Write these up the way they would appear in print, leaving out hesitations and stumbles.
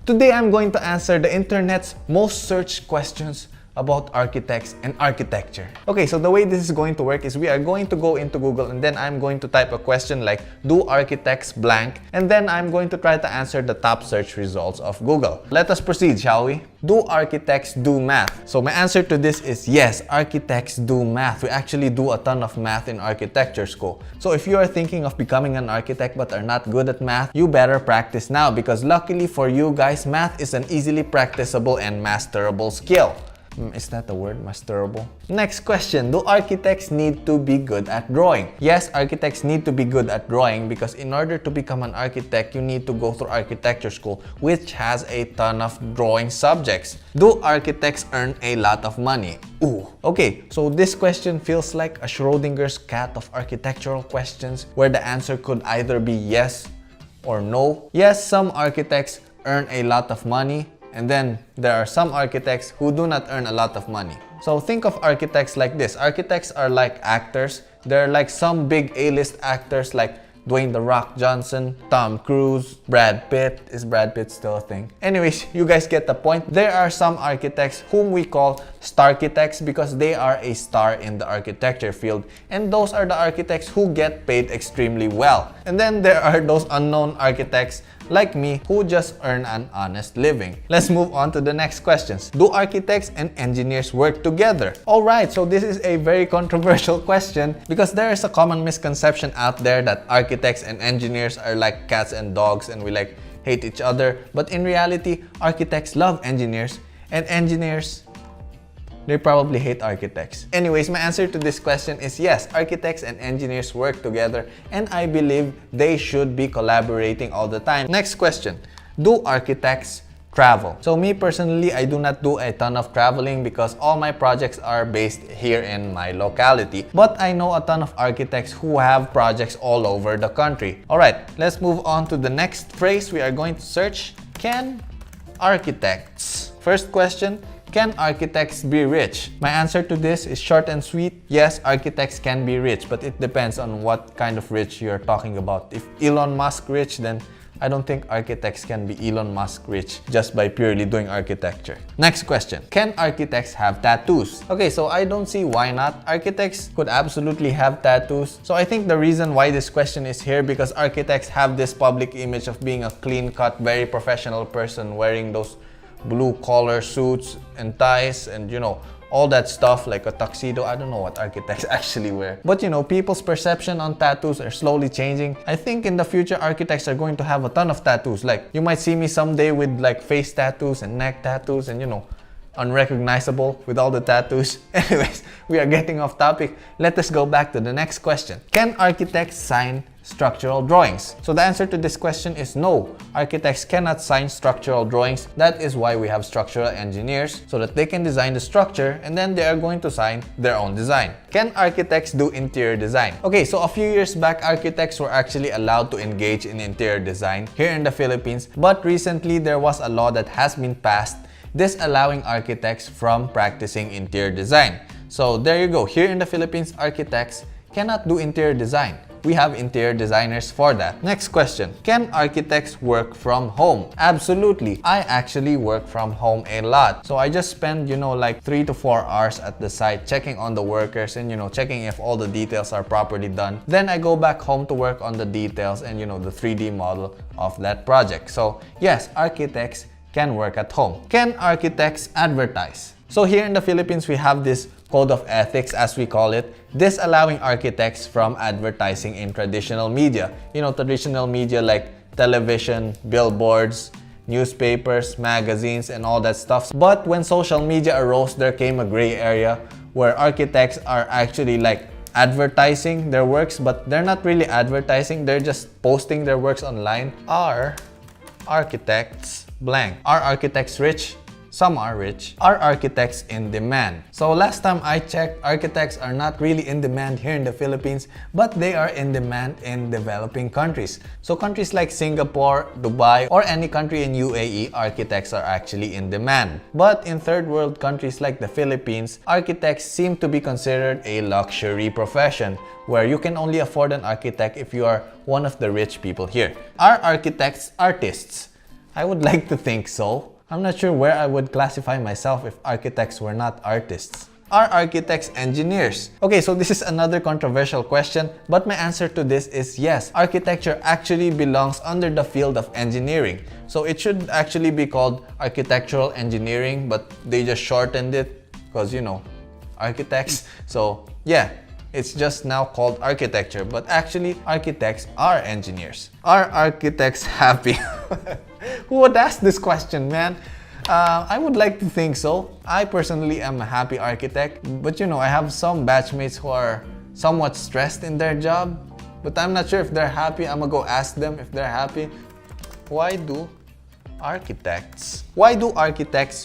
Today I'm going to answer the internet's most searched questions about architects and architecture. Okay, so the way this is going to work is we are going to go into Google and then I'm going to type a question like, do architects blank? And then I'm going to try to answer the top search results of Google. Let us proceed, shall we? Do architects do math? So my answer to this is yes, architects do math. We actually do a ton of math in architecture school. So if you are thinking of becoming an architect but are not good at math, you better practice now because luckily for you guys, math is an easily practicable and masterable skill. Is that the word, masterable? Next question, do architects need to be good at drawing? Yes, architects need to be good at drawing because in order to become an architect, you need to go through architecture school, which has a ton of drawing subjects. Do architects earn a lot of money? Ooh. Okay, so this question feels like a Schrodinger's cat of architectural questions where the answer could either be yes or no. Yes, some architects earn a lot of money. And then there are some architects who do not earn a lot of money. So think of architects like this. Architects are like actors. They're like some big A-list actors like Dwayne "The Rock" Johnson, Tom Cruise, Brad Pitt. Is Brad Pitt still a thing? Anyways, you guys get the point. There are some architects whom we call starchitects because they are a star in the architecture field. And those are the architects who get paid extremely well. And then there are those unknown architects like me who just earn an honest living. Let's move on to the next questions. Do architects and engineers work together? Alright, so this is a very controversial question because there is a common misconception out there that architects and engineers are like cats and dogs and we like hate each other. But in reality, architects love engineers and engineers, they probably hate architects. Anyways, my answer to this question is yes, architects and engineers work together and I believe they should be collaborating all the time. Next question, do architects travel? So me personally, I do not do a ton of traveling because all my projects are based here in my locality. But I know a ton of architects who have projects all over the country. Alright, let's move on to the next phrase we are going to search. Can architects? First question, can architects be rich? My answer to this is short and sweet. Yes, architects can be rich, but it depends on what kind of rich you're talking about. If Elon Musk rich, then I don't think architects can be Elon Musk rich just by purely doing architecture. Next question. Can architects have tattoos? Okay, so I don't see why not. Architects could absolutely have tattoos. So I think the reason why this question is here because architects have this public image of being a clean-cut, very professional person wearing those blue-collar suits and ties and you know all that stuff like a tuxedo. I don't know what architects actually wear. But you know, people's perception on tattoos are slowly changing. I think in the future, architects are going to have a ton of tattoos. Like you might see me someday with like face tattoos and neck tattoos and you know, unrecognizable with all the tattoos. Anyways, we are getting off topic. Let us go back to the next question. Can architects sign structural drawings? So the answer to this question is no. Architects cannot sign structural drawings. That is why we have structural engineers so that they can design the structure and then they are going to sign their own design. Can architects do interior design? Okay, so a few years back, architects were actually allowed to engage in interior design here in the Philippines, but recently there was a law that has been passed disallowing architects from practicing interior design. So there you go. Here in the Philippines, architects cannot do interior design. We have interior designers for that. Next question. Can architects work from home? Absolutely. I actually work from home a lot. So I just spend, you know, like 3 to 4 hours at the site checking on the workers and, you know, checking if all the details are properly done. Then I go back home to work on the details and, you know, the 3D model of that project. So yes, architects can work at home. Can architects advertise? So here in the Philippines, we have this code of ethics, as we call it, disallowing architects from advertising in traditional media. You know, traditional media like television, billboards, newspapers, magazines, and all that stuff. But when social media arose, there came a gray area where architects are actually like advertising their works, but they're not really advertising, they're just posting their works online. Are architects blank? Are architects rich? Some are rich. Are architects in demand? So last time I checked, architects are not really in demand here in the Philippines, but they are in demand in developing countries. So countries like Singapore, Dubai, or any country in UAE, architects are actually in demand. But in third world countries like the Philippines, architects seem to be considered a luxury profession where you can only afford an architect if you are one of the rich people here. Are architects artists? I would like to think so. I'm not sure where I would classify myself if architects were not artists. Are architects engineers? Okay, so this is another controversial question, but my answer to this is yes. Architecture actually belongs under the field of engineering. So it should actually be called architectural engineering, but they just shortened it because, you know, architects. So yeah, it's just now called architecture, but actually architects are engineers. Are architects happy? Who would ask this question, man? I would like to think so. I personally am a happy architect, but you know, I have some batchmates who are somewhat stressed in their job, but I'm not sure if they're happy. I'm gonna go ask them if they're happy. Why do architects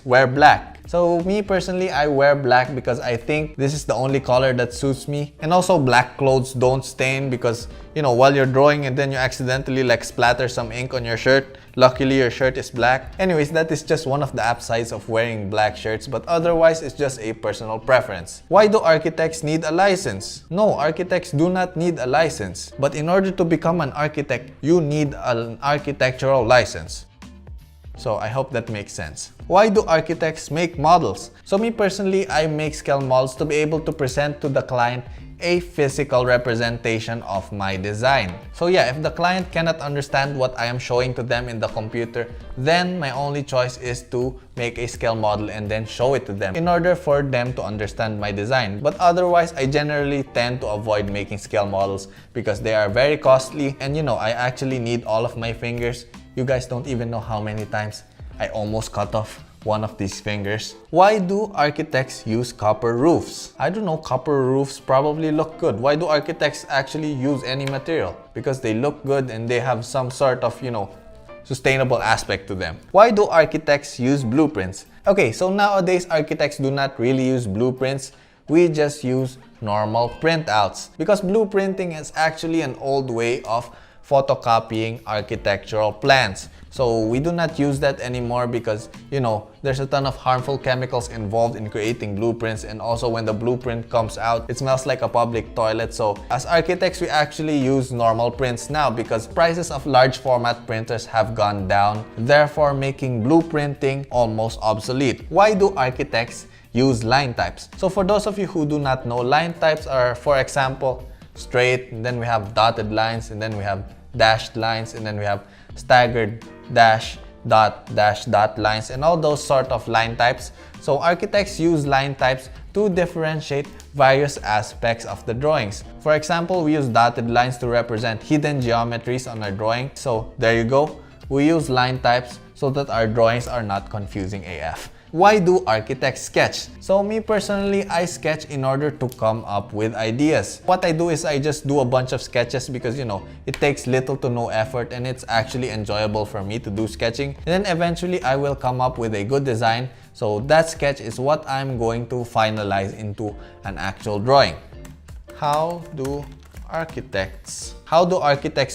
wear black? So me personally, I wear black because I think this is the only color that suits me. And also black clothes don't stain because, you know, while you're drawing and then you accidentally like splatter some ink on your shirt. Luckily your shirt is black. Anyways, that is just one of the upsides of wearing black shirts, but otherwise it's just a personal preference. Why do architects need a license? No, architects do not need a license. But in order to become an architect, you need an architectural license. So I hope that makes sense. Why do architects make models? So me personally, I make scale models to be able to present to the client a physical representation of my design. So yeah, if the client cannot understand what I am showing to them in the computer, then my only choice is to make a scale model and then show it to them in order for them to understand my design. But otherwise, I generally tend to avoid making scale models because they are very costly and you know, I actually need all of my fingers. You guys don't even know how many times I almost cut off one of these fingers. Why do architects use copper roofs? I don't know, copper roofs probably look good. Why do architects actually use any material? Because they look good and they have some sort of, you know, sustainable aspect to them. Why do architects use blueprints? Okay, so nowadays architects do not really use blueprints. We just use normal printouts because blueprinting is actually an old way of photocopying architectural plans. So we do not use that anymore because, you know, there's a ton of harmful chemicals involved in creating blueprints, and also when the blueprint comes out, it smells like a public toilet. So as architects, we actually use normal prints now because prices of large format printers have gone down, therefore making blueprinting almost obsolete. Why do architects use line types? So for those of you who do not know, line types are, for example, straight, and then we have dotted lines, and then we have dashed lines, and then we have staggered dash, dot, dash, dot lines, and all those sort of line types. So architects use line types to differentiate various aspects of the drawings. For example, we use dotted lines to represent hidden geometries on our drawing. So there you go. We use line types so that our drawings are not confusing AF. Why do architects sketch? So me personally, I sketch in order to come up with ideas. What I do is I just do a bunch of sketches because, you know, it takes little to no effort and it's actually enjoyable for me to do sketching. And then eventually I will come up with a good design. So that sketch is what I'm going to finalize into an actual drawing. How do architects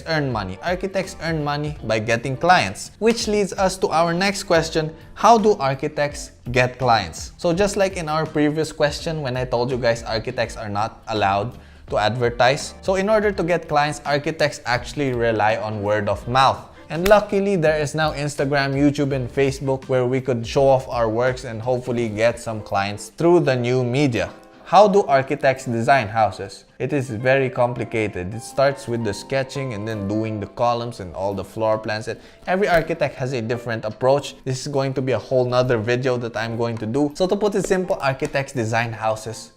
earn money? Architects earn money by getting clients, which leads us to our next question. How do architects get clients? So just like in our previous question when I told you guys architects are not allowed to advertise, so in order to get clients, architects actually rely on word of mouth. And luckily, there is now Instagram, YouTube, and Facebook where we could show off our works and hopefully get some clients through the new media. How do architects design houses? It is very complicated. It starts with the sketching and then doing the columns and all the floor plans. And every architect has a different approach. This is going to be a whole nother video that I'm going to do. So to put it simple, architects design houses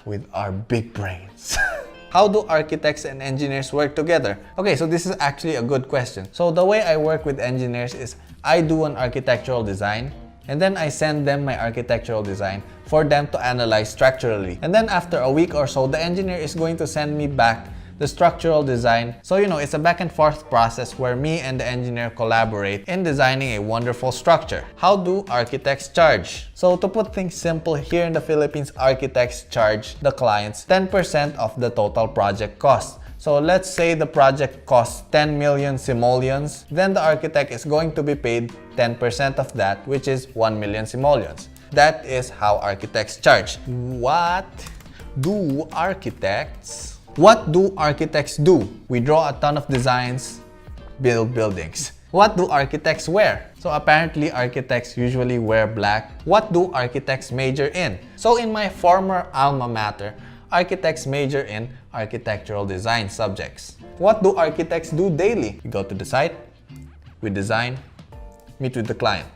with our big brains. How do architects and engineers work together? Okay, so this is actually a good question. So the way I work with engineers is I do an architectural design, and then I send them my architectural design for them to analyze structurally. And then after a week or so, the engineer is going to send me back the structural design. So, you know, it's a back and forth process where me and the engineer collaborate in designing a wonderful structure. How do architects charge? So to put things simple, here in the Philippines, architects charge the clients 10% of the total project cost. So let's say the project costs 10 million simoleons, then the architect is going to be paid 10% of that, which is 1 million simoleons. That is how architects charge. What do architects do? We draw a ton of designs, build buildings. What do architects wear? So apparently architects usually wear black. What do architects major in? So in my former alma mater, architects major in architectural design subjects. What do architects do daily? We go to the site, we design, meet with the client.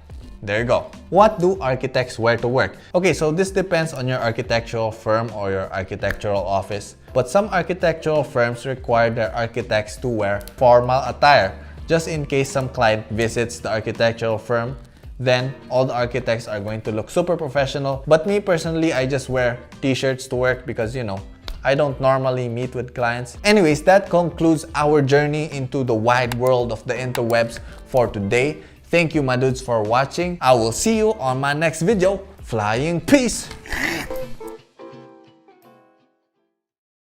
There you go. What do architects wear to work? Okay, so this depends on your architectural firm or your architectural office. But some architectural firms require their architects to wear formal attire. Just in case some client visits the architectural firm, then all the architects are going to look super professional. But me personally, I just wear t-shirts to work because, you know, I don't normally meet with clients. Anyways, that concludes our journey into the wide world of the interwebs for today. Thank you, my dudes, for watching. I will see you on my next video. Flying peace!